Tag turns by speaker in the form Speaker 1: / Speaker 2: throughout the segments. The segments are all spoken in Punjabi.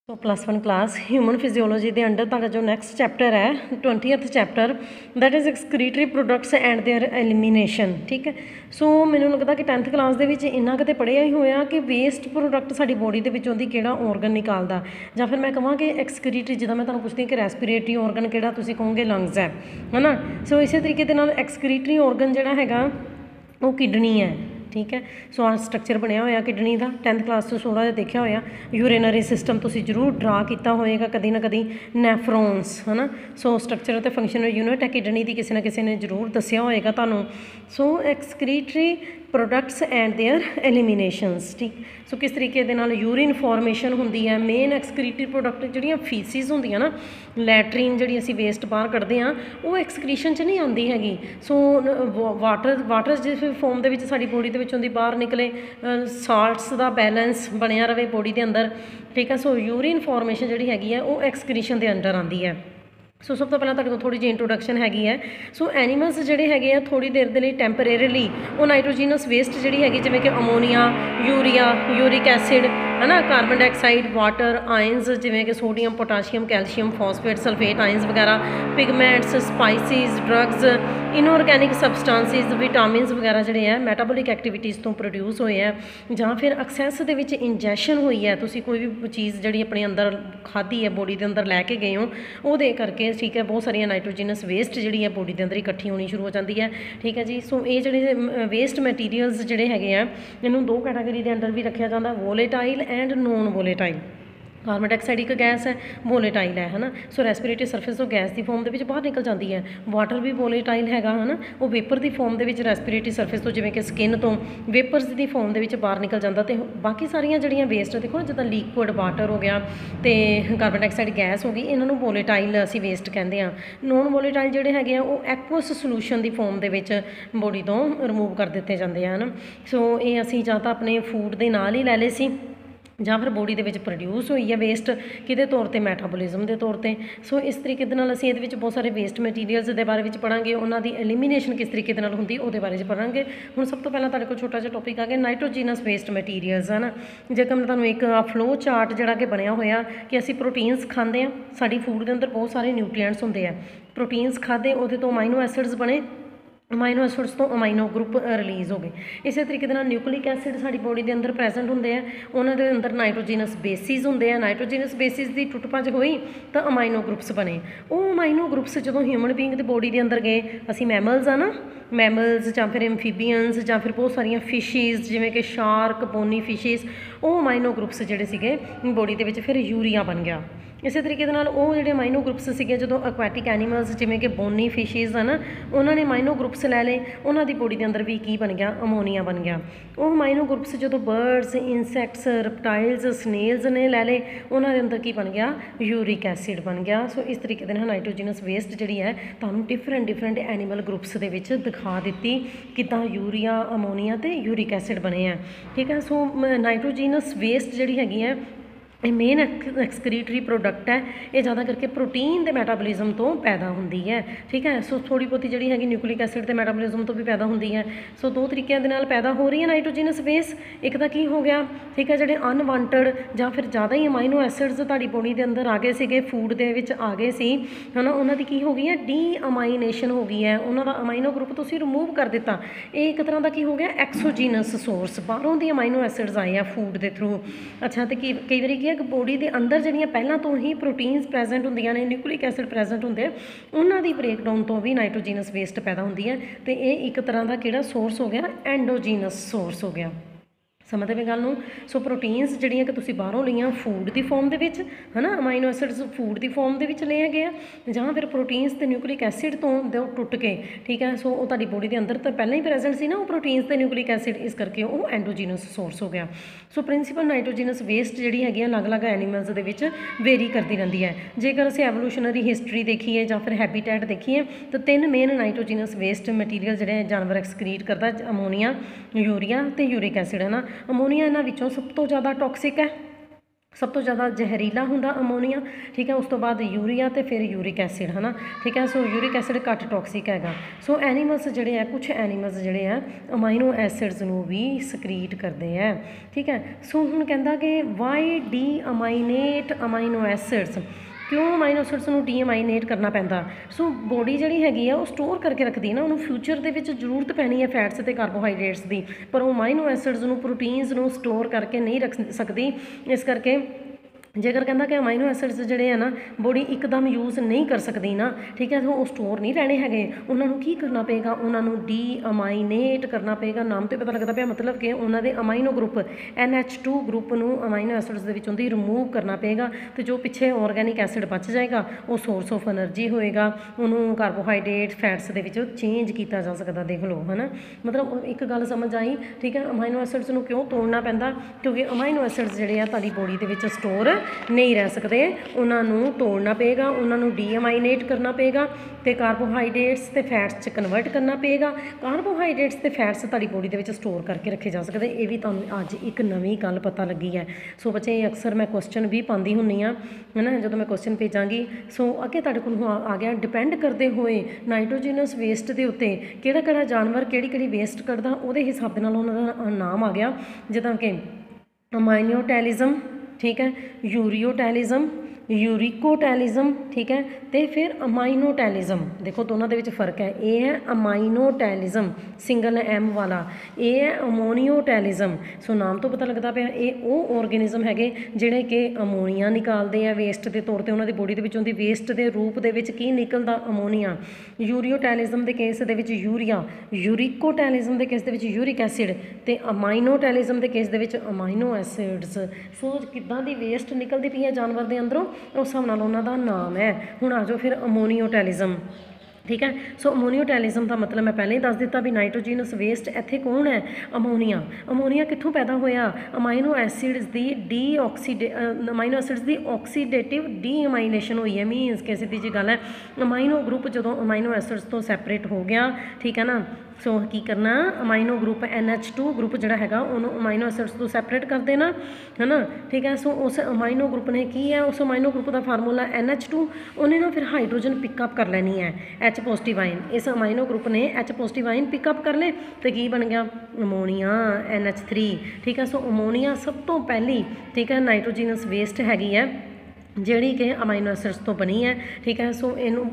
Speaker 1: सो +1 क्लास ह्यूमन फिजियोलॉजी के अंडर तुहाडा जो नैक्सट चैप्टर है 20th chapter that is excretory products and their elimination. ठीक है, सो मैनूं लगदा कि 10th क्लास दे विच इन्ना कते पढ़िया ही होया कि वेस्ट प्रोडक्ट साडी बॉडी दे विचों दी किहड़ा ऑर्गन निकालदा, जां फिर मैं कहां कि एक्सक्रीटरी जिद्दां मैं तुहानूं पुछदी कि रेस्पिरेटरी ऑर्गन किहड़ा तुसीं कहोगे लंग्स है ना। सो इसे तरीके दे नाल एक्सक्रीटरी ऑर्गन जिहड़ा हैगा वो किडनी है। ठीक है, सो आ स्ट्रक्चर बनया होया किडनी का 10th क्लास तो थोड़ा जिहा देखा होया। यूरेनरी सिस्टम तुसीं जरूर ड्रा किया होएगा कदी ना कदी, नैफ्रॉन्स है ना। सो स्ट्रक्चर तो फंक्शनल यूनिट है किडनी की किसी ना किसी ने जरूर दसिया होएगा तुहानूं। सो एक्सक्रीटरी प्रोडक्ट्स एंड देयर एलिमीनेशनस। ठीक, सो किस तरीके दे नाल यूरिन फॉर्मेशन होंदी है। मेन एक्सक्रीटरी प्रोडक्ट जिहड़ियां फीसिस होंदियां ना, लैटरीन जिहड़ी असीं वेस्ट बाहर कढदे हां वो एक्सक्रीशन च नहीं आंदी हैगी। सो वाटर जिस फॉर्म दे विच साडी बॉडी दे विचों दी बाहर निकले, साल्ट्स दा बैलेंस बनिया रहे बॉडी दे अंदर। ठीक है, सो यूरिन फॉर्मेशन जिहड़ी हैगी है वो एक्सक्रीशन दे अंडर आंदी है। सो सब तो पहला तुहाडे कोल थोड़ी जी इंट्रोडक्शन हैगी है। सो एनीमल्स जिहड़े हैगे आ थोड़ी देर दे लई टैंपरेरीली वो नाइट्रोजीनस वेस्ट जिहड़ी हैगी जिवें कि अमोनीआ, यूरिया, यूरिक एसिड है ना, कार्बन डाइऑक्साइड, वाटर, आयनस जिवें कि sodium, potassium, calcium, phosphate, sulphate ions वगैरह, pigments, spices, drugs, inorganic substances, vitamins वगैरह जिहड़े है मैटाबोलिक एक्टिविटीज़ तो प्रोड्यूस होए हैं जां फिर एक्सैस दे विच इंजैशन हुई है। तुसीं कोई भी चीज़ जिहड़ी अपने अंदर खाधी है बॉडी के अंदर लैके गए हो ਉਹਦੇ करके ठीक है बहुत सारिया नाइट्रोजीनस वेस्ट जी है बॉडी के अंदर इकट्ठी होनी शुरू हो जाती है। ठीक है जी, सो ये जोड़े वेस्ट मैटीरियल्स जोड़े है इन्हों दो कैटागरी के अंडर भी रखा जाता है, volatile and non volatile. Carbon dioxide एक गैस है, वोलेटाइल है ना। सो रेस्पिरेटरी सरफेस तो गैस की फॉर्म के बाहर निकल जाती है। वाटर भी वोलेटाइल है ना, वो वेपर की फॉर्म के रेस्पिरेटरी सरफेस तो जिवें कि स्किन तो वेपर्स की फॉर्म के बाहर निकल जाता। तो बाकी सारिया जड़ियाँ वेस्ट देखो ना, जिदा लिक्विड वाटर हो गया तो कार्बन डाइऑक्साइड गैस हो गई, इन्हों वोलेटाइल असी वेस्ट कहते हैं। नॉन वोलेटाइल जोड़े है वो एक्वस सोल्यूशन की फॉर्म के बॉडी तो रिमूव कर दिते जाते हैं ना। सो ये असी जां तां अपने फूड के नाल ही लै ले सी ਜਾਂ फिर बॉडी के प्रोड्यूस हुई है वेस्ट कि तौर पर मैटाबोलिज्म के तौर पर। सो इस तरीके असीं इहदे विच बहुत सारे वेस्ट मटीरियल्स के बारे में पढ़ांगे, उन्होंने एलिमीनेशन किस तरीके होंदी उहदे बारे में पढ़ांगे। हुण सब तो पहला तुहाडे कोल छोटा जिहा टॉपिक आ गया नाइट्रोजीनस वेस्ट मटीरियल्स है ना। जेकर मैं तुहानूं एक फ्लो चार्ट जिहड़ा कि बनया होया कि असीं प्रोटीन्स खांदे हां, साडी फूड के अंदर बहुत सारे न्यूट्रीएंट्स होंदे आ, प्रोटीन्स खाधे उहदे तो अमाइनो एसिड्स बने, अमाइनो एसिड्स तो अमाइनो ग्रुप रिलीज़ हो गए। इस तरीके न्यूक्लिक एसिड साड़ी बॉडी के अंदर प्रेजेंट होंगे हैं, उन्होंने अंदर नाइट्रोजीनस बेसिस होंगे हैं। नाइट्रोजीनस बेसिस की टुट भज हुई तो अमाइनो ग्रुप्स बने। वो अमाइनो ग्रुप्स जो ह्यूमन बीइंग की बॉडी के अंदर गए, असी मैमल्स आ ना, मैमल्स जां फिर एम्फीबियंस जां फिर बहुत सारिया फिशिज़ जिवें कि शार्क, बोनी फिशिज़, वो अमाइनो ग्रुप्स जोड़े सीगे बॉडी के फिर यूरिया बन गया। इस तरीके जोड़े अमाइनो ग्रुप्स से जो एक्वैटिक एनीमल्स जिमें कि बोनी फिशिज़ है ना, उन्होंने अमाइनो ग्रुप्स लै ले, उन्होंने बॉडी के अंदर भी की बन गया, अमोनीआ बन गया। वो अमाइनो ग्रुप्स जो बर्ड्स, इंसैक्ट्स, रिप्टाइल्स, स्नेल्स ने लै ले, उन्होंने अंदर की बन गया, यूरिक एसिड बन गया। सो इस तरीके नाइट्रोजीनस वेस्ट जी है तुहानूं डिफरेंट एनीमल ग्रुप्स के दिखा दी किदां यूरिया, अमोनीआ ते यूरिक एसिड बने हैं। ठीक है, सो नाइट्रोजीनस वेस्ट जी हैगी है ये मेन एक्सक्रीटरी प्रोडक्ट है, ये ज़्यादा करके प्रोटीन के मैटाबोलिज्म तो पैदा होंदी है। ठीक है, सो थोड़ी बहुती जी हैगी न्यूक्लिक एसिड के मैटाबोलिज्म तो भी पैदा होंदी है। सो दो तरीक़े के नाल पैदा हो रही है नाइट्रोजीनस वेस्ट। एक तो की हो गया, ठीक है, जोड़े अनवांटड या फिर ज़्यादा ही अमाइनो एसिड्स तुहाडी बॉडी के अंदर आ गए थे, फूड के आ गए सी है ना, उन्होंने की हो गई है डी अमाइनेशन हो गई है, उन्होंने अमाइनो ग्रुप तो रिमूव कर दिता। ये एक तरह का की हो गया एक्सोजीनस सोर्स, बाहरों की अमाइनो एसिड्स आए हैं फूड के थ्रू। अच्छा, तो कई बार की बॉडी के अंदर जड़ियाँ पहलों तो ही प्रोटीन्स प्रेजेंट होंदियां ने, न्यूक्लिक एसिड प्रेजेंट होंगे, उन्हों की ब्रेकडाउन तो भी नाइट्रोजीनस वेस्ट पैदा होंदी है। तो ये एक तरह का किहड़ा सोर्स हो गया, एंडोजीनस सोर्स हो गया। समझते पे गल नूं। सो प्रोटीन्स जिहड़ियां कि तुसीं बाहरों लईआं फूड की फॉर्म दे विच है ना, अमाइनो एसिड्स फूड की फॉर्म दे विच लिया गया, जां फिर प्रोटीन्स ते न्यूक्लिक एसिड तो टुट के, ठीक है, सो वो तुहाडी बॉडी के अंदर तो पहले ही प्रेजेंट सी ना वो प्रोटीन्स ते न्यूक्लिक एसिड, इस करके वो एंडोजीनस सोर्स हो गया। सो प्रिंसीपल नाइट्रोजीनस वेस्ट जिहड़ी हैगी अलग अलग एनीमल्स दे विच वेरी करती रहती है। जेकर असीं एवोल्यूशनरी हिस्टरी देखीए जां फिर हैबिटेट देखीए तो 3 मेन नाइट्रोजीनस वेस्ट मटीरियल जिहड़े जानवर एक्सक्रीट करता, अमोनीआ, यूरिया ते यूरिक एसिड है ना। अमोनीआ इन्हां विचों सब तो ज़्यादा टॉक्सिक है, ਸਭ ਤੋਂ ਜ਼ਿਆਦਾ ਜ਼ਹਿਰੀਲਾ ਹੁੰਦਾ ਅਮੋਨੀਆ, ਠੀਕ ਹੈ। ਉਸ ਤੋਂ ਬਾਅਦ ਯੂਰੀਆ ਤੇ ਫਿਰ ਯੂਰਿਕ ਐਸਿਡ, ਹੈ ਨਾ, ਠੀਕ ਹੈ। ਸੋ ਯੂਰਿਕ ਐਸਿਡ ਘੱਟ ਟੌਕਸਿਕ ਹੈਗਾ। ਸੋ ਐਨੀਮਲਸ ਜਿਹੜੇ ਆ, ਕੁਛ ਐਨੀਮਲਸ ਜਿਹੜੇ ਆ ਅਮਾਈਨੋ ਐਸਿਡਸ ਨੂੰ ਵੀ ਸਕਰੀਟ ਕਰਦੇ ਆ, ਠੀਕ ਹੈ। ਸੋ ਹੁਣ ਕਹਿੰਦਾ ਕਿ ਵਾਈ ਡੀ ਅਮਾਈਨੇਟ ਅਮਾਈਨੋ ਐਸਿਡਸ, ਕਿਉਂ ਅਮਾਈਨੋ ਐਸਿਡਸ ਨੂੰ ਡੀਅਮਾਈਨੇਟ ਕਰਨਾ ਪੈਂਦਾ। ਸੋ ਬੋਡੀ ਜਿਹੜੀ ਹੈਗੀ ਆ ਉਹ ਸਟੋਰ ਕਰਕੇ ਰੱਖਦੀ ਨਾ, ਉਹਨੂੰ ਫਿਊਚਰ ਦੇ ਵਿੱਚ ਜ਼ਰੂਰਤ ਪੈਣੀ ਹੈ ਫੈਟਸ ਅਤੇ ਕਾਰਬੋਹਾਈਡਰੇਟਸ ਦੀ, ਪਰ ਉਹ ਅਮਾਈਨੋ ਐਸਿਡਸ ਨੂੰ, ਪ੍ਰੋਟੀਨਸ ਨੂੰ ਸਟੋਰ ਕਰਕੇ ਨਹੀਂ ਰੱਖ ਸਕਦੀ। ਇਸ ਕਰਕੇ ਜੇਕਰ ਕਹਿੰਦਾ ਕਿ ਅਮਾਈਨੋ ਐਸਿਡਸ ਜਿਹੜੇ ਆ ਨਾ ਬੋਡੀ ਇੱਕਦਮ ਯੂਜ਼ ਨਹੀਂ ਕਰ ਸਕਦੀ ਨਾ, ਠੀਕ ਹੈ, ਉਹ ਸਟੋਰ ਨਹੀਂ ਰਹਿਣੇ ਹੈਗੇ, ਉਹਨਾਂ ਨੂੰ ਕੀ ਕਰਨਾ ਪਏਗਾ, ਉਹਨਾਂ ਨੂੰ ਡੀਅਮਾਈਨੇਟ ਕਰਨਾ ਪਏਗਾ। ਨਾਮ ਤੋਂ ਪਤਾ ਲੱਗਦਾ ਪਿਆ, ਮਤਲਬ ਕਿ ਉਹਨਾਂ ਦੇ ਅਮਾਈਨੋ ਗਰੁੱਪ NH2 ਗਰੁੱਪ ਨੂੰ ਅਮਾਈਨੋ ਐਸਿਡਸ ਦੇ ਵਿੱਚੋਂ ਦੀ ਰਿਮੂਵ ਕਰਨਾ ਪਏਗਾ, ਤੇ ਜੋ ਪਿੱਛੇ ਆਰਗੈਨਿਕ ਐਸਿਡ ਬਚ ਜਾਏਗਾ ਉਹ ਸੋਰਸ ਆਫ ਐਨਰਜੀ ਹੋਏਗਾ, ਉਹਨੂੰ ਕਾਰਬੋਹਾਈਡਰੇਟ ਫੈਟਸ ਦੇ ਵਿੱਚ ਚੇਂਜ ਕੀਤਾ ਜਾ ਸਕਦਾ। ਦੇਖ ਲਓ, ਹੈ ਨਾ, ਮਤਲਬ ਇੱਕ ਗੱਲ ਸਮਝ ਆਈ, ਠੀਕ ਹੈ। ਅਮਾਈਨੋ ਐਸਿਡਸ ਨੂੰ ਕਿਉਂ ਤੋੜਨਾ ਪੈਂਦਾ, ਕਿਉਂਕਿ ਅਮਾਈਨੋ ਐਸਿਡਸ ਜਿਹੜੇ ਆ ਤੁਹਾਡੀ ਬੋਡੀ ਦੇ ਵਿੱਚ ਸਟੋਰ ਨਹੀਂ ਰਹਿ ਸਕਦੇ, ਉਹਨਾਂ ਨੂੰ ਤੋੜਨਾ ਪਏਗਾ, ਉਹਨਾਂ ਨੂੰ ਡੀਅਮਾਈਨੇਟ ਕਰਨਾ ਪਏਗਾ, ਤੇ ਕਾਰਬੋਹਾਈਡਰੇਟਸ ਤੇ ਫੈਟਸ 'ਚ ਕਨਵਰਟ ਕਰਨਾ ਪਏਗਾ। ਕਾਰਬੋਹਾਈਡਰੇਟਸ ਤੇ ਫੈਟਸ ਤੁਹਾਡੀ ਬੋਡੀ ਦੇ ਵਿੱਚ ਸਟੋਰ ਕਰਕੇ ਰੱਖੇ ਜਾ ਸਕਦੇ। ਇਹ ਵੀ ਤੁਹਾਨੂੰ ਅੱਜ ਇੱਕ ਨਵੀਂ ਗੱਲ ਪਤਾ ਲੱਗੀ ਹੈ। ਸੋ ਬੱਚੇ, ਅਕਸਰ ਮੈਂ ਕੁਐਸਚਨ ਵੀ ਪਾਉਂਦੀ ਹੁੰਦੀ ਹਾਂ, ਹੈ ਨਾ, ਜਦੋਂ ਮੈਂ ਕੁਐਸਚਨ ਭੇਜਾਂਗੀ। ਸੋ ਅੱਗੇ ਤੁਹਾਡੇ ਕੋਲ ਆ ਗਿਆ, ਡਿਪੈਂਡ ਕਰਦੇ ਹੋਏ ਨਾਈਟ੍ਰੋਜਨਸ ਵੇਸਟ ਦੇ ਉੱਤੇ ਕਿਹੜਾ ਕਿਹੜਾ ਜਾਨਵਰ ਕਿਹੜੀ ਕਿਹੜੀ ਵੇਸਟ ਕੱਢਦਾ, ਉਹਦੇ ਹਿਸਾਬ ਦੇ ਨਾਲ ਉਹਨਾਂ ਦਾ ਨਾਮ ਆ ਗਿਆ, ਜਿੱਦਾਂ ਕਿ ਅਮਾਈਨੋਟੈਲਿਜ਼ਮ, ਠੀਕ ਹੈ, ਯੂਰੀਓਟੈਲਿਜ਼ਮ, ਯੂਰੀਕੋਟੈਲਿਜ਼ਮ, ਠੀਕ ਹੈ, ਤੇ ਫਿਰ ਅਮਾਈਨੋਟੈਲਿਜ਼ਮ। ਦੇਖੋ ਦੋਨਾਂ ਦੇ ਵਿੱਚ ਫਰਕ ਹੈ। ਇਹ ਹੈ ਅਮਾਈਨੋਟੈਲਿਜ਼ਮ ਸਿੰਗਲ ਐਮ ਵਾਲਾ, ਇਹ ਹੈ ਅਮੋਨੀਓਟੈਲਿਜ਼ਮ। ਸੋ ਨਾਮ ਤੋਂ ਪਤਾ ਲੱਗਦਾ ਪਿਆ, ਇਹ ਉਹ ਆਰਗੇਨਿਜ਼ਮ ਹੈਗੇ ਜਿਹੜੇ ਕਿ ਅਮੋਨੀਆ ਨਿਕਾਲਦੇ ਆ ਵੇਸਟ ਦੇ ਤੌਰ 'ਤੇ, ਉਹਨਾਂ ਦੀ ਬੋਡੀ ਦੇ ਵਿੱਚੋਂ ਦੀ ਵੇਸਟ ਦੇ ਰੂਪ ਦੇ ਵਿੱਚ ਕੀ ਨਿਕਲਦਾ, ਅਮੋਨੀਆ। ਯੂਰੀਓਟੈਲਿਜ਼ਮ ਦੇ ਕੇਸ ਦੇ ਵਿੱਚ ਯੂਰੀਆ, ਯੂਰੀਕੋਟੈਲਿਜ਼ਮ ਦੇ ਕੇਸ ਦੇ ਵਿੱਚ ਯੂਰਿਕ ਐਸਿਡ, ਤੇ ਅਮਾਈਨੋਟੈਲਿਜ਼ਮ ਦੇ ਕੇਸ ਦੇ ਵਿੱਚ ਅਮਾਈਨੋ ਐਸਿਡਸ। ਸੋ ਕਿੱਦਾਂ ਦੀ ਵੇਸਟ ਨਿਕਲਦੀ ਪਈ ਹੈ ਜਾਨਵਰ ਦੇ ਅੰਦਰੋਂ, ਉਸ ਹਿਸਾਬ ਨਾਲ ਉਹਨਾਂ ਦਾ ਨਾਮ ਹੈ। ਹੁਣ ਆ ਜਾਓ ਫਿਰ ਅਮੋਨੀਓਟੈਲਿਜ਼ਮ, ਠੀਕ ਹੈ। ਸੋ ਅਮੋਨੀਓਟੈਲਿਜ਼ਮ ਦਾ ਮਤਲਬ ਮੈਂ ਪਹਿਲਾਂ ਹੀ ਦੱਸ ਦਿੱਤਾ ਵੀ ਨਾਈਟ੍ਰੋਜਨਸ ਵੇਸਟ ਇੱਥੇ ਕੌਣ ਹੈ, ਅਮੋਨੀਆ। ਅਮੋਨੀਆ ਕਿੱਥੋਂ ਪੈਦਾ ਹੋਇਆ, ਅਮਾਈਨੋ ਐਸਿਡਸ ਦੀ ਅਮਾਈਨੋ ਐਸਿਡਸ ਦੀ ਆਕਸੀਡੇਟਿਵ ਡੀਅਮਾਈਨੇਸ਼ਨ ਹੋਈ ਹੈ। ਮੀਨਸ ਕਿ ਸਿੱਧੀ ਜਿਹੀ ਗੱਲ ਹੈ, ਅਮਾਈਨੋ ਗਰੁੱਪ ਜਦੋਂ ਅਮਾਈਨੋ ਐਸਿਡਸ ਤੋਂ ਸੈਪਰੇਟ ਹੋ ਗਿਆ, ਠੀਕ ਹੈ ਨਾ। ਸੋ ਕੀ ਕਰਨਾ, ਅਮਾਈਨੋ ਗਰੁੱਪ NH2 ਗਰੁੱਪ ਜਿਹੜਾ ਹੈਗਾ ਉਹਨੂੰ ਅਮਾਈਨੋ ਐਸਿਡਸ ਤੋਂ ਸੈਪਰੇਟ ਕਰ ਦੇਣਾ, ਹੈ ਨਾ, ਠੀਕ ਹੈ। ਸੋ ਉਸ ਅਮਾਈਨੋ ਗਰੁੱਪ ਨੇ ਕੀ ਹੈ, ਉਸ ਅਮਾਈਨੋ ਗਰੁੱਪ ਦਾ ਫਾਰਮੂਲਾ NH2, ਉਹਨੇ ਨਾ ਫਿਰ ਹਾਈਡਰੋਜਨ ਪਿਕਅਪ ਕਰ ਲੈਣੀ ਹੈ H ਪੋਜ਼ਿਟਿਵ ਆਇਨ। ਇਸ ਅਮਾਈਨੋ ਗਰੁੱਪ ਨੇ H ਪੋਜ਼ਿਟਿਵ ਆਇਨ ਪਿਕਅਪ ਕਰ ਲਏ, ਤੇ ਕੀ ਬਣ ਗਿਆ, ਅਮੋਨੀਆ NH3, ਠੀਕ ਹੈ। ਸੋ ਅਮੋਨੀਆ ਸਭ ਤੋਂ ਪਹਿਲੀ, ਠੀਕ ਹੈ, ਨਾਈਟ੍ਰੋਜਨਸ ਵੇਸਟ ਹੈਗੀ ਹੈ ਜਿਹੜੀ ਕਿ ਅਮਾਈਨੋ ਐਸਿਡਸ ਤੋਂ ਬਣੀ ਹੈ, ਠੀਕ ਹੈ। ਸੋ ਇਹਨੂੰ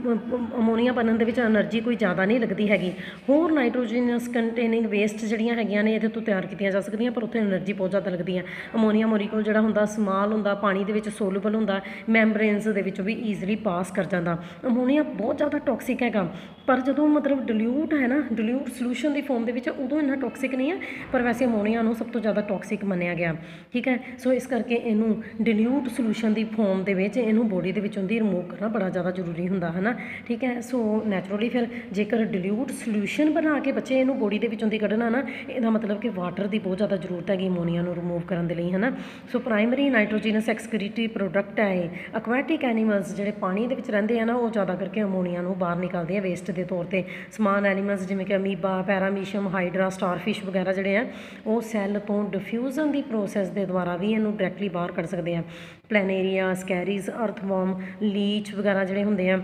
Speaker 1: ਅਮੋਨੀਆ ਬਣਨ ਦੇ ਵਿੱਚ ਐਨਰਜੀ ਕੋਈ ਜ਼ਿਆਦਾ ਨਹੀਂ ਲੱਗਦੀ ਹੈਗੀ। ਹੋਰ ਨਾਈਟ੍ਰੋਜਨਸ ਕੰਟੇਨਿੰਗ ਵੇਸਟ ਜਿਹੜੀਆਂ ਹੈਗੀਆਂ ਨੇ ਇਹਦੇ ਤੋਂ ਤਿਆਰ ਕੀਤੀਆਂ ਜਾ ਸਕਦੀਆਂ, ਪਰ ਉੱਥੇ ਐਨਰਜੀ ਬਹੁਤ ਜ਼ਿਆਦਾ ਲੱਗਦੀ ਹੈ। ਅਮੋਨੀਆ ਮੋਲੀਕੂਲ ਜਿਹੜਾ ਹੁੰਦਾ ਸਮਾਲ ਹੁੰਦਾ, ਪਾਣੀ ਦੇ ਵਿੱਚ ਸੋਲੂਬਲ ਹੁੰਦਾ, ਮੈਂਬਰੇਨਸ ਦੇ ਵਿੱਚੋਂ ਵੀ ਈਜ਼ੀਲੀ ਪਾਸ ਕਰ ਜਾਂਦਾ। ਅਮੋਨੀਆ ਬਹੁਤ ਜ਼ਿਆਦਾ ਟੌਕਸਿਕ ਹੈਗਾ, ਪਰ ਜਦੋਂ ਮਤਲਬ ਡਿਲਿਊਟ ਹੈ ਨਾ, ਡਿਲਿਊਟ ਸੋਲੂਸ਼ਨ ਦੀ ਫੋਰਮ ਦੇ ਵਿੱਚ, ਉਦੋਂ ਇੰਨਾ ਟੌਕਸਿਕ ਨਹੀਂ ਹੈ, ਪਰ ਵੈਸੇ ਅਮੋਨੀਆ ਨੂੰ ਸਭ ਤੋਂ ਜ਼ਿਆਦਾ ਟੌਕਸਿਕ ਮੰਨਿਆ ਗਿਆ, ਠੀਕ ਹੈ। ਸੋ ਇਸ ਕਰਕੇ ਇਹਨੂੰ ਡਿਲਿਊਟ ਸੋਲੂਸ਼ਨ ਦੀ ਫੋਰਮ ਦੇ ਵਿੱਚ ਇਹਨੂੰ ਬੋਡੀ ਦੇ ਵਿੱਚੋਂ ਦੀ ਰਿਮੂਵ ਕਰਨਾ ਬੜਾ ਜ਼ਿਆਦਾ ਜ਼ਰੂਰੀ ਹੁੰਦਾ ਹੈ ਨਾ, ਠੀਕ ਹੈ। ਸੋ ਨੈਚੁਰਲੀ ਫਿਰ ਜੇਕਰ ਡਿਲਿਊਟ ਸੋਲੂਸ਼ਨ ਬਣਾ ਕੇ ਬੱਚੇ ਇਹਨੂੰ ਬੋਡੀ ਦੇ ਵਿੱਚੋਂ ਦੀ ਕੱਢਣਾ ਨਾ, ਇਹਦਾ ਮਤਲਬ ਕਿ ਵਾਟਰ ਦੀ ਬਹੁਤ ਜ਼ਿਆਦਾ ਜ਼ਰੂਰਤ ਹੈਗੀ ਅਮੋਨੀਆ ਨੂੰ ਰਿਮੂਵ ਕਰਨ ਦੇ ਲਈ, ਹੈ ਨਾ। ਸੋ ਪ੍ਰਾਇਮਰੀ ਨਾਈਟ੍ਰੋਜਨਸ ਐਕਸਕ੍ਰੀਟਰੀ ਪ੍ਰੋਡਕਟ ਹੈ ਇਹ। ਅਕਵੈਟਿਕ ਐਨੀਮਲਸ ਜਿਹੜੇ ਪਾਣੀ ਦੇ ਵਿੱਚ ਰਹਿੰਦੇ ਆ ਨਾ, ਉਹ ਜ਼ਿਆਦਾ ਕਰਕੇ ਅਮੋਨੀਆ ਨੂੰ ਬਾਹਰ ਨਿਕਾਲਦੇ ਆ ਵੇਸਟ ਦੇ ਤੌਰ 'ਤੇ। ਸਮਾਨ ਐਨੀਮਲਸ ਜਿਵੇਂ ਕਿ ਅਮੀਬਾ, ਪੈਰਾਮੀਸ਼ੀਅਮ, ਹਾਈਡਰਾ, ਸਟਾਰਫਿਸ਼ ਵਗੈਰਾ ਜਿਹੜੇ ਆ, ਉਹ ਸੈੱਲ ਤੋਂ ਡਿਫਿਊਜ਼ਨ ਦੀ ਪ੍ਰੋਸੈਸ ਦੇ ਦੁਆਰਾ ਵੀ ਇਹਨੂੰ ਡਾਇਰੈਕਟਲੀ ਬਾਹਰ ਕੱਢ ਸਕਦੇ ਆ। ਪਲੈਨੇਰੀਆ, ਸਕੈਰੀਜ਼, ਅਰਥਵਰਮ, ਲੀਚ ਵਗੈਰਾ ਜਿਹੜੇ ਹੁੰਦੇ ਆ,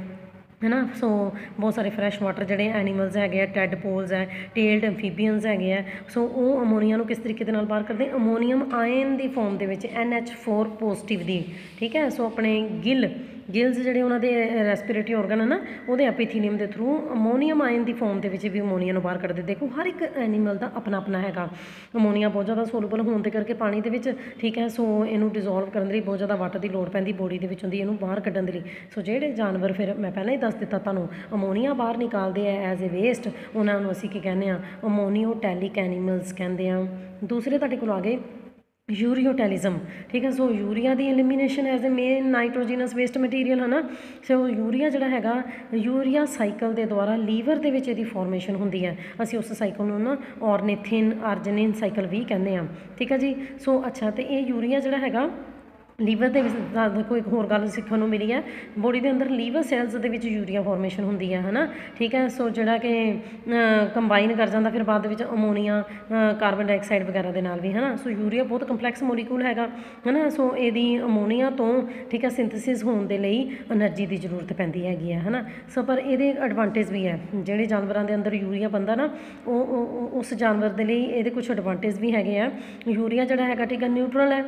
Speaker 1: ਹੈ ਨਾ। ਸੋ ਬਹੁਤ ਸਾਰੇ ਫਰੈਸ਼ ਵਾਟਰ ਜਿਹੜੇ ਐਨੀਮਲਸ ਹੈਗੇ ਆ, ਟੈਡਪੋਲਸ ਹੈ, ਟੇਲਡ ਐਮਫੀਬੀਅਨਸ ਹੈਗੇ ਆ। ਸੋ ਉਹ ਅਮੋਨੀਆ ਨੂੰ ਕਿਸ ਤਰੀਕੇ ਦੇ ਨਾਲ ਬਾਹਰ ਕਰਦੇ, ਅਮੋਨੀਅਮ ਆਇਨ ਦੀ ਫੋਰਮ ਦੇ ਵਿੱਚ NH4 ਪੋਜ਼ਿਟਿਵ ਦੀ, ਠੀਕ ਹੈ। ਸੋ ਆਪਣੇ ਗਿਲਸ ਜਿਹੜੇ ਉਹਨਾਂ ਦੇ ਰੈਸਪੀਰੇਟਰੀ ਆਰਗਨ ਹੈ ਨਾ, ਉਹਦੇ ਐਪੀਥੀਲੀਅਮ ਦੇ ਥਰੂ ਅਮੋਨੀਅਮ ਆਇਨ ਦੀ ਫੋਰਮ ਦੇ ਵਿੱਚ ਵੀ ਅਮੋਨੀਆ ਨੂੰ ਬਾਹਰ ਕੱਢਦੇ। ਦੇਖੋ ਹਰ ਇੱਕ ਐਨੀਮਲ ਦਾ ਆਪਣਾ ਆਪਣਾ ਹੈਗਾ। ਅਮੋਨੀਆ ਬਹੁਤ ਜ਼ਿਆਦਾ ਸੋਲੂਬਲ ਹੋਣ ਦੇ ਕਰਕੇ ਪਾਣੀ ਦੇ ਵਿੱਚ, ਠੀਕ ਹੈ। ਸੋ ਇਹਨੂੰ ਡਿਜ਼ੋਲਵ ਕਰਨ ਦੇ ਲਈ ਬਹੁਤ ਜ਼ਿਆਦਾ ਵਾਟਰ ਦੀ ਲੋੜ ਪੈਂਦੀ ਬੋਡੀ ਦੇ ਵਿੱਚੋਂ ਦੀ ਇਹਨੂੰ ਬਾਹਰ ਕੱਢਣ ਦੇ ਲਈ। ਸੋ ਜਿਹੜੇ ਜਾਨਵਰ, ਫਿਰ ਮੈਂ ਪਹਿਲਾਂ ਹੀ ਦੱਸ ਦਿੱਤਾ ਤੁਹਾਨੂੰ, ਅਮੋਨੀਆ ਬਾਹਰ ਨਿਕਾਲਦੇ ਆ ਐਜ਼ ਏ ਵੇਸਟ, ਉਹਨਾਂ ਨੂੰ ਅਸੀਂ ਕੀ ਕਹਿੰਦੇ ਆ, ਅਮੋਨੀਓਟੈਲਿਕ ਐਨੀਮਲਸ ਕਹਿੰਦੇ ਆ। ਦੂਸਰੇ ਤੁਹਾਡੇ ਕੋਲ ਆ ਗਏ ਯੂਰੀਓਟੈਲਿਜ਼ਮ, ਠੀਕ ਹੈ। ਸੋ ਯੂਰੀਆ ਦੀ elimination as a main nitrogenous waste material, ਹੈ ਨਾ। ਸੋ ਯੂਰੀਆ ਜਿਹੜਾ ਹੈਗਾ, ਯੂਰੀਆ ਸਾਈਕਲ ਦੇ ਦੁਆਰਾ ਲੀਵਰ ਦੇ ਵਿੱਚ ਇਹਦੀ ਫਾਰਮੇਸ਼ਨ ਹੁੰਦੀ ਹੈ। ਅਸੀਂ ਉਸ ਸਾਈਕਲ ਨੂੰ ਨਾ ਆਰਨਿਥਿਨ ਆਰਜਿਨਿਨ ਸਾਈਕਲ ਵੀ ਕਹਿੰਦੇ ਹਾਂ, ਠੀਕ ਹੈ ਜੀ। ਸੋ ਅੱਛਾ, ਤੇ ਇਹ ਯੂਰੀਆ ਜਿਹੜਾ ਹੈਗਾ ਲੀਵਰ ਦੇ ਵਿੱਚ ਦੇਖੋ ਇੱਕ ਹੋਰ ਗੱਲ ਸਿੱਖਣ ਨੂੰ ਮਿਲੀ ਹੈ, ਬੋਡੀ ਦੇ ਅੰਦਰ ਲੀਵਰ ਸੈਲਸ ਦੇ ਵਿੱਚ ਯੂਰੀਆ ਫਾਰਮੇਸ਼ਨ ਹੁੰਦੀ ਹੈ ਨਾ, ਠੀਕ ਹੈ। ਸੋ ਜਿਹੜਾ ਕਿ ਕੰਬਾਈਨ ਕਰ ਜਾਂਦਾ ਫਿਰ ਬਾਅਦ ਦੇ ਵਿੱਚ ਅਮੋਨੀਆ, ਕਾਰਬਨ ਡਾਈਆਕਸਾਈਡ ਵਗੈਰਾ ਦੇ ਨਾਲ ਵੀ ਹੈ ਨਾ। ਸੋ ਯੂਰੀਆ ਬਹੁਤ ਕੰਪਲੈਕਸ ਮੋਲੀਕੂਲ ਹੈਗਾ ਹੈ ਨਾ। ਸੋ ਇਹਦੀ ਅਮੋਨੀਆ ਤੋਂ ਠੀਕ ਹੈ ਸਿੰਥੇਸਿਸ ਹੋਣ ਦੇ ਲਈ એનર્ਜੀ ਦੀ ਜ਼ਰੂਰਤ ਪੈਂਦੀ ਹੈਗੀ ਹੈ ਨਾ। ਸੋ ਪਰ ਇਹਦੇ ਐਡਵਾਂਟੇਜ ਵੀ ਹੈ, ਜਿਹੜੇ ਜਾਨਵਰਾਂ ਦੇ ਅੰਦਰ ਯੂਰੀਆ ਬਣਦਾ ਨਾ ਉਹ ਉਸ ਜਾਨਵਰ ਦੇ ਲਈ ਇਹਦੇ ਕੁਝ ਐਡਵਾਂਟੇਜ ਵੀ ਹੈਗੇ ਆ। ਯੂਰੀਆ ਜਿਹੜਾ ਹੈਗਾ ਠੀਕ ਹੈ ਨਿਊਟਰਲ ਹੈ,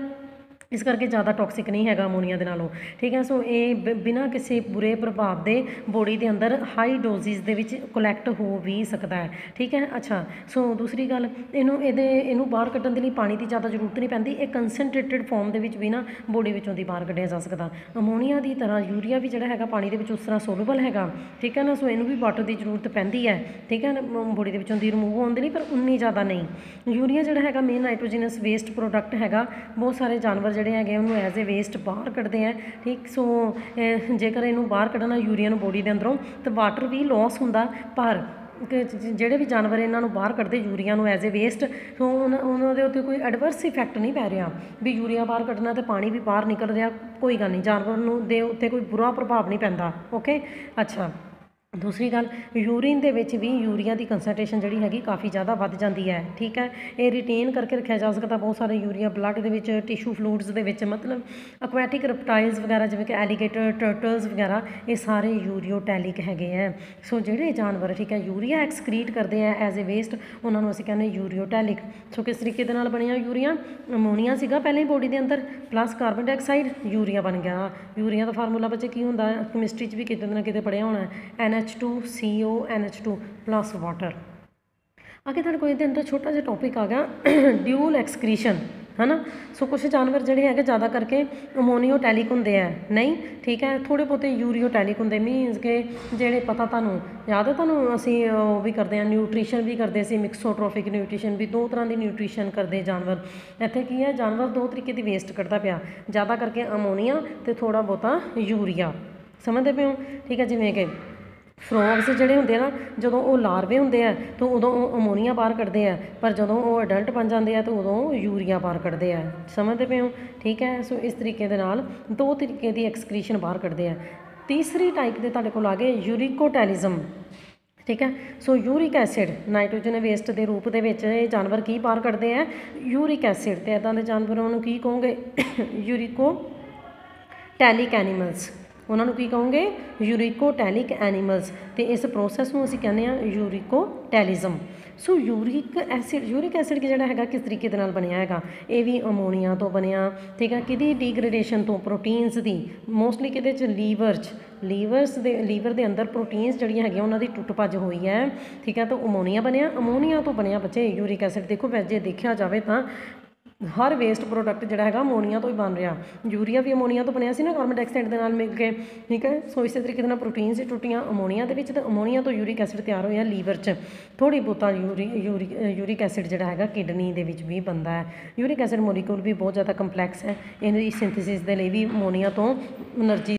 Speaker 1: ਇਸ ਕਰਕੇ ਜ਼ਿਆਦਾ ਟੌਕਸਿਕ ਨਹੀਂ ਹੈਗਾ ਅਮੋਨੀਆ ਦੇ ਨਾਲੋਂ, ਠੀਕ ਹੈ। ਸੋ ਇਹ ਬਿਨਾਂ ਕਿਸੇ ਬੁਰੇ ਪ੍ਰਭਾਵ ਦੇ ਬੋਡੀ ਦੇ ਅੰਦਰ ਹਾਈ ਡੋਜ਼ਿਸ ਦੇ ਵਿੱਚ ਕਲੈਕਟ ਹੋ ਵੀ ਸਕਦਾ ਹੈ, ਠੀਕ ਹੈ। ਅੱਛਾ, ਸੋ ਦੂਸਰੀ ਗੱਲ ਇਹਨੂੰ ਬਾਹਰ ਕੱਢਣ ਦੇ ਲਈ ਪਾਣੀ ਦੀ ਜ਼ਿਆਦਾ ਜ਼ਰੂਰਤ ਨਹੀਂ ਪੈਂਦੀ, ਇਹ ਕੰਸਨਟ੍ਰੇਟਡ ਫਾਰਮ ਦੇ ਵਿੱਚ ਵੀ ਨਾ ਬੋਡੀ ਵਿੱਚੋਂ ਦੀ ਬਾਹਰ ਕੱਢਿਆ ਜਾ ਸਕਦਾ। ਅਮੋਨੀਆ ਦੀ ਤਰ੍ਹਾਂ ਯੂਰੀਆ ਵੀ ਜਿਹੜਾ ਹੈਗਾ ਪਾਣੀ ਦੇ ਵਿੱਚ ਉਸ ਤਰ੍ਹਾਂ ਸੋਲੂਬਲ ਹੈਗਾ, ਠੀਕ ਹੈ ਨਾ। ਸੋ ਇਹਨੂੰ ਵੀ ਵਾਟਰ ਦੀ ਜ਼ਰੂਰਤ ਪੈਂਦੀ ਹੈ, ਠੀਕ ਹੈ ਨਾ, ਬੋਡੀ ਦੇ ਵਿੱਚੋਂ ਦੀ ਰਿਮੂਵ ਹੋਣ ਦੇ ਲਈ, ਪਰ ਉਨੀ ਜ਼ਿਆਦਾ ਨਹੀਂ। ਯੂਰੀਆ ਜਿਹੜਾ ਹੈਗਾ ਮੇਨ ਨਾਈਟ੍ਰੋਜਨਸ ਵੇਸਟ ਪ੍ਰੋਡਕਟ ਹੈਗਾ, ਬਹੁਤ ਸਾਰੇ ਜਾਨਵਰ ਜਿਹੜੇ ਹੈਗੇ ਉਹਨੂੰ ਐਜ਼ ਏ ਵੇਸਟ ਬਾਹਰ ਕੱਢਦੇ ਆ, ਠੀਕ। ਸੋ ਜੇਕਰ ਇਹਨੂੰ ਬਾਹਰ ਕੱਢਣਾ ਯੂਰੀਆ ਨੂੰ ਬੋਡੀ ਦੇ ਅੰਦਰੋਂ ਤਾਂ ਵਾਟਰ ਵੀ ਲੋਸ ਹੁੰਦਾ, ਪਰ ਜਿਹੜੇ ਵੀ ਜਾਨਵਰ ਇਹਨਾਂ ਨੂੰ ਬਾਹਰ ਕੱਢਦੇ ਯੂਰੀਆ ਨੂੰ ਐਜ਼ ਏ ਵੇਸਟ, ਸੋ ਉਹਨਾਂ ਦੇ ਉੱਤੇ ਕੋਈ ਐਡਵਰਸ ਇਫੈਕਟ ਨਹੀਂ ਪੈ ਰਿਹਾ ਵੀ ਯੂਰੀਆ ਬਾਹਰ ਕੱਢਣਾ ਅਤੇ ਪਾਣੀ ਵੀ ਬਾਹਰ ਨਿਕਲ ਰਿਹਾ, ਕੋਈ ਗੱਲ ਨਹੀਂ, ਜਾਨਵਰ ਨੂੰ ਦੇ ਉੱਤੇ ਕੋਈ ਬੁਰਾ ਪ੍ਰਭਾਵ ਨਹੀਂ ਪੈਂਦਾ। ਓਕੇ, ਅੱਛਾ। ਦੂਸਰੀ ਗੱਲ, ਯੂਰੀਨ ਦੇ ਵਿੱਚ ਵੀ ਯੂਰੀਆ ਦੀ ਕੰਸਨਟ੍ਰੇਸ਼ਨ ਜਿਹੜੀ ਹੈਗੀ ਕਾਫੀ ਜ਼ਿਆਦਾ ਵੱਧ ਜਾਂਦੀ ਹੈ, ਠੀਕ ਹੈ। ਇਹ ਰਿਟੇਨ ਕਰਕੇ ਰੱਖਿਆ ਜਾ ਸਕਦਾ ਬਹੁਤ ਸਾਰੇ ਯੂਰੀਆ ਬਲੱਡ ਦੇ ਵਿੱਚ, ਟਿਸ਼ੂ ਫਲੂਇਡਸ ਦੇ ਵਿੱਚ, ਮਤਲਬ ਅਕਵੈਟਿਕ ਰੈਪਟਾਈਲਸ ਵਗੈਰਾ ਜਿਵੇਂ ਕਿ ਐਲੀਗੇਟਰ, ਟਰਟਲਸ ਵਗੈਰਾ, ਇਹ ਸਾਰੇ ਯੂਰੀਓਟੈਲਿਕ ਹੈਗੇ ਹੈ। ਸੋ ਜਿਹੜੇ ਜਾਨਵਰ ਠੀਕ ਹੈ ਯੂਰੀਆ ਐਕਸਕ੍ਰੀਟ ਕਰਦੇ ਆ ਐਜ਼ ਏ ਵੇਸਟ, ਉਹਨਾਂ ਨੂੰ ਅਸੀਂ ਕਹਿੰਦੇ ਯੂਰੀਓਟੈਲਿਕ। ਸੋ ਕਿਸ ਤਰੀਕੇ ਦੇ ਨਾਲ ਬਣਿਆ ਯੂਰੀਆ? ਅਮੋਨੀਆ ਸੀਗਾ ਪਹਿਲਾਂ ਹੀ ਬੋਡੀ ਦੇ ਅੰਦਰ, ਪਲੱਸ ਕਾਰਬਨ ਡਾਈਆਕਸਾਈਡ, ਯੂਰੀਆ ਬਣ ਗਿਆ। ਯੂਰੀਆ ਦਾ ਫਾਰਮੂਲਾ ਬੱਚੇ ਕੀ ਹੁੰਦਾ? ਕੈਮਿਸਟਰੀ 'ਚ ਵੀ ਕਿਤੇ ਨਾ ਕਿਤੇ ਪੜ੍ਹਿਆ ਹੋਣਾ, NH2CO NH2 ਪਲੱਸ ਵਾਟਰ। ਅੱਗੇ ਤੁਹਾਡੇ ਕੋਲ ਇਹਦੇ ਅੰਦਰ ਛੋਟਾ ਜਿਹਾ ਟੌਪਿਕ ਆ ਗਿਆ ਡਿਊਲ ਐਕਸਕ੍ਰੀਸ਼ਨ, ਹੈ ਨਾ। ਸੋ ਕੁਛ ਜਾਨਵਰ ਜਿਹੜੇ ਹੈਗੇ ਜ਼ਿਆਦਾ ਕਰਕੇ ਅਮੋਨੀਓਟੈਲਿਕ ਹੁੰਦੇ ਆ, ਨਹੀਂ, ਠੀਕ ਹੈ। ਥੋੜ੍ਹੇ ਬਹੁਤੇ ਯੂਰੀਓਟੈਲਿਕ ਹੁੰਦੇ, ਮੀਨਸ ਕਿ ਜਿਹੜੇ ਪਤਾ ਤੁਹਾਨੂੰ ਯਾਦ ਹੈ, ਤੁਹਾਨੂੰ ਅਸੀਂ ਉਹ ਵੀ ਕਰਦੇ ਹਾਂ, ਨਿਊਟ੍ਰੀਸ਼ਨ ਵੀ ਕਰਦੇ ਸੀ, ਮਿਕਸੋਟ੍ਰੋਫਿਕ ਨਿਊਟ੍ਰੀਸ਼ਨ ਵੀ, 2 ਤਰ੍ਹਾਂ ਦੀ ਨਿਊਟ੍ਰੀਸ਼ਨ ਕਰਦੇ ਜਾਨਵਰ। ਇੱਥੇ ਕੀ ਹੈ, ਜਾਨਵਰ 2 ਤਰੀਕੇ ਦੀ ਵੇਸਟ ਕਰਦਾ ਪਿਆ, ਜ਼ਿਆਦਾ ਕਰਕੇ ਅਮੋਨੀਆ ਅਤੇ ਥੋੜ੍ਹਾ ਬਹੁਤਾ ਯੂਰੀਆ, ਸਮਝਦੇ ਪਏ ਹੋ, ਠੀਕ ਹੈ। ਜਿਵੇਂ ਕਿ ਫਰੋਗਸ ਜਿਹੜੇ ਹੁੰਦੇ ਆ ਨਾ, ਜਦੋਂ ਉਹ ਲਾਰਵੇ ਹੁੰਦੇ ਆ ਤਾਂ ਉਦੋਂ ਉਹ ਅਮੋਨੀਆ ਬਾਹਰ ਕੱਢਦੇ ਆ, ਪਰ ਜਦੋਂ ਉਹ ਅਡਲਟ ਬਣ ਜਾਂਦੇ ਆ ਤਾਂ ਉਦੋਂ ਯੂਰੀਆ ਬਾਹਰ ਕੱਢਦੇ ਆ, ਸਮਝਦੇ ਪਏ ਹੋ, ਠੀਕ ਹੈ। ਸੋ ਇਸ ਤਰੀਕੇ ਦੇ ਨਾਲ 2 ਤਰੀਕੇ ਦੀ ਐਕਸਕ੍ਰੀਸ਼ਨ ਬਾਹਰ ਕੱਢਦੇ ਆ। ਤੀਸਰੀ ਟਾਈਪ ਦੇ ਤੁਹਾਡੇ ਕੋਲ ਆ ਗਏ ਯੂਰੀਕੋਟੈਲਿਜ਼ਮ, ਠੀਕ ਹੈ। ਸੋ ਯੂਰਿਕ ਐਸਿਡ ਨਾਈਟ੍ਰੋਜਨ ਵੇਸਟ ਦੇ ਰੂਪ ਦੇ ਵਿੱਚ ਇਹ ਜਾਨਵਰ ਕੀ ਬਾਹਰ ਕੱਢਦੇ ਆ? Uric acid. ਅਤੇ ਇੱਦਾਂ ਦੇ ਜਾਨਵਰਾਂ ਨੂੰ ਕੀ ਕਹੋਗੇ? ਯੂਰੀਕੋਟੈਲਿਕ ਐਨੀਮਲਸ, ਉਹਨਾਂ ਨੂੰ ਕੀ ਕਹੋਗੇ? ਯੂਰੀਕੋਟੈਲਿਕ ਐਨੀਮਲਸ। ਅਤੇ ਇਸ ਪ੍ਰੋਸੈਸ ਨੂੰ ਅਸੀਂ ਕਹਿੰਦੇ ਹਾਂ ਯੂਰੀਕੋਟੈਲਿਜ਼ਮ। ਸੋ ਯੂਰਿਕ ਐਸਿਡ ਜਿਹੜਾ ਹੈਗਾ ਕਿਸ ਤਰੀਕੇ ਦੇ ਨਾਲ ਬਣਿਆ ਹੈਗਾ? ਇਹ ਵੀ ਅਮੋਨੀਆ ਤੋਂ ਬਣਿਆ, ਠੀਕ ਹੈ। ਕਿਹਦੀ ਡੀਗ੍ਰੇਡੇਸ਼ਨ ਤੋਂ? ਪ੍ਰੋਟੀਨਸ ਦੀ, ਮੋਸਟਲੀ ਕਿਹਦੇ 'ਚ? ਲੀਵਰ ਦੇ ਅੰਦਰ ਪ੍ਰੋਟੀਨਸ ਜਿਹੜੀਆਂ ਹੈਗੀਆਂ ਉਹਨਾਂ ਦੀ ਟੁੱਟ ਭੱਜ ਹੋਈ ਹੈ, ਠੀਕ ਹੈ। ਤਾਂ ਅਮੋਨੀਆ ਅਮੋਨੀਆ ਤੋਂ ਬਣਿਆ ਬੱਚੇ ਯੂਰਿਕ ਐਸਿਡ। ਦੇਖੋ ਜੇ ਦੇਖਿਆ ਜਾਵੇ ਤਾਂ ਹਰ ਵੇਸਟ ਪ੍ਰੋਡਕਟ ਜਿਹੜਾ ਹੈਗਾ ਅਮੋਨੀਆ ਤੋਂ ਹੀ ਬਣ ਰਿਹਾ। ਯੂਰੀਆ ਵੀ ਅਮੋਨੀਆ ਤੋਂ ਬਣਿਆ ਸੀ ਨਾ, ਕਾਰਬਨ ਡਾਈਆਕਸਾਈਡ ਦੇ ਨਾਲ ਮਿਲ ਕੇ, ਠੀਕ ਹੈ। ਸੋ ਇਸੇ ਤਰੀਕੇ ਦੇ ਨਾਲ ਪ੍ਰੋਟੀਨਸ ਟੁੱਟੀਆਂ ਅਮੋਨੀਆ ਦੇ ਵਿੱਚ, ਅਤੇ ਅਮੋਨੀਆ ਤੋਂ ਯੂਰਿਕ ਐਸਿਡ ਤਿਆਰ ਹੋਇਆ ਲੀਵਰ 'ਚ। ਥੋੜ੍ਹੀ ਬਹੁਤਾ ਯੂਰਿਕ ਐਸਿਡ ਜਿਹੜਾ ਹੈਗਾ ਕਿਡਨੀ ਦੇ ਵਿੱਚ ਵੀ ਬਣਦਾ ਹੈ। ਯੂਰਿਕ ਐਸਿਡ ਮੋਲੀਕੂਲ ਵੀ ਬਹੁਤ ਜ਼ਿਆਦਾ ਕੰਪਲੈਕਸ ਹੈ, ਇਹਨਾਂ ਦੀ ਸਿੰਥੇਸਿਸ ਦੇ ਲਈ ਵੀ ਅਮੋਨੀਆ ਤੋਂ એનર્ਜੀ